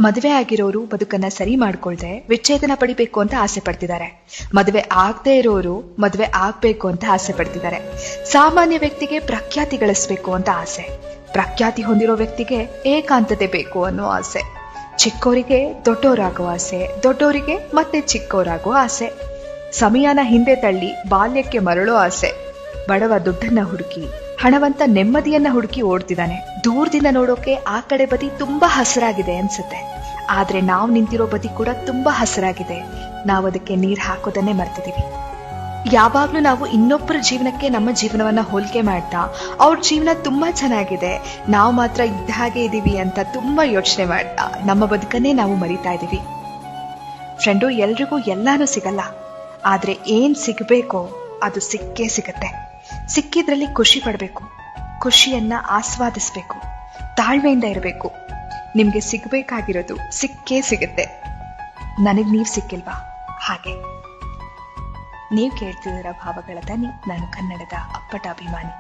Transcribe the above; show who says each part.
Speaker 1: ಮದುವೆ ಆಗಿರೋರು ಬದುಕನ್ನ ಸರಿ ಮಾಡ್ಕೊಳ್ದೆ ವಿಚ್ಛೇದನ ಪಡಿಬೇಕು ಅಂತ ಆಸೆ ಪಡ್ತಿದ್ದಾರೆ. ಮದುವೆ ಆಗದೆ ಇರೋರು ಮದುವೆ ಆಗ್ಬೇಕು ಅಂತ ಆಸೆ ಪಡ್ತಿದ್ದಾರೆ. ಸಾಮಾನ್ಯ ವ್ಯಕ್ತಿಗೆ ಪ್ರಖ್ಯಾತಿ ಗಳಿಸ್ಬೇಕು ಅಂತ ಆಸೆ, ಪ್ರಖ್ಯಾತಿ ಹೊಂದಿರೋ ವ್ಯಕ್ತಿಗೆ ಏಕಾಂತತೆ ಬೇಕು ಅನ್ನೋ ಆಸೆ, ಚಿಕ್ಕವರಿಗೆ ದೊಡ್ಡವರಾಗೋ ಆಸೆ, ದೊಡ್ಡವರಿಗೆ ಮತ್ತೆ ಚಿಕ್ಕವರಾಗೋ ಆಸೆ, ಸಮಯನ ಹಿಂದೆ ತಳ್ಳಿ ಬಾಲ್ಯಕ್ಕೆ ಮರಳೋ ಆಸೆ, ಬಡವ ದುಡ್ಡನ್ನ ಹುಡುಕಿ ಹಣವಂತ ನೆಮ್ಮದಿಯನ್ನ ಹುಡುಕಿ ಓಡ್ತಿದ್ದಾನೆ. ದೂರದಿಂದ ನೋಡೋಕೆ ಆ ಕಡೆ ಬದಿ ತುಂಬಾ ಹಸಿರಾಗಿದೆ ಅನ್ಸುತ್ತೆ, ಆದ್ರೆ ನಾವು ನಿಂತಿರೋ ಬದಿ ಕೂಡ ತುಂಬಾ ಹಸಿರಾಗಿದೆ. ನಾವು ಅದಕ್ಕೆ ನೀರ್ ಹಾಕೋದನ್ನೇ ಮರ್ತಿದೀವಿ. ಯಾವಾಗ್ಲೂ ನಾವು ಇನ್ನೊಬ್ಬರ ಜೀವನಕ್ಕೆ ನಮ್ಮ ಜೀವನವನ್ನ ಹೋಲಿಕೆ ಮಾಡ್ತಾ ಅವ್ರ ಜೀವನ ತುಂಬಾ ಚೆನ್ನಾಗಿದೆ, ನಾವು ಮಾತ್ರ ಇದ್ದ ಹಾಗೆ ಇದೀವಿ ಅಂತ ತುಂಬಾ ಯೋಚನೆ ಮಾಡ್ತಾ ನಮ್ಮ ಬದುಕನ್ನೇ ನಾವು ಮರಿತಾ ಇದೀವಿ. ಫ್ರೆಂಡು, ಎಲ್ರಿಗೂ ಎಲ್ಲಾನು ಸಿಗಲ್ಲ, ಆದ್ರೆ ಏನ್ ಸಿಗ್ಬೇಕೋ ಅದು ಸಿಕ್ಕೇ ಸಿಗತ್ತೆ. ಸಿಕ್ಕಿದ್ರಲ್ಲಿ ಖುಷಿ ಪಡ್ಬೇಕು, ಖುಷಿಯನ್ನ ಆಸ್ವಾದಿಸ್ಬೇಕು, ತಾಳ್ಮೆಯಿಂದ ಇರಬೇಕು. ನಿಮ್ಗೆ ಸಿಗ್ಬೇಕಾಗಿರೋದು ಸಿಕ್ಕೇ ಸಿಗತ್ತೆ. ನನಗ್ ನೀವ್ ಸಿಕ್ಕಿಲ್ವಾ? ಹಾಗೆ ನೀವು ಕೇಳ್ತಿದ್ದೀರ ಭಾವಗಳ ದನಿ. ನಾನು ಕನ್ನಡದ ಅಪ್ಪಟ ಅಭಿಮಾನಿ.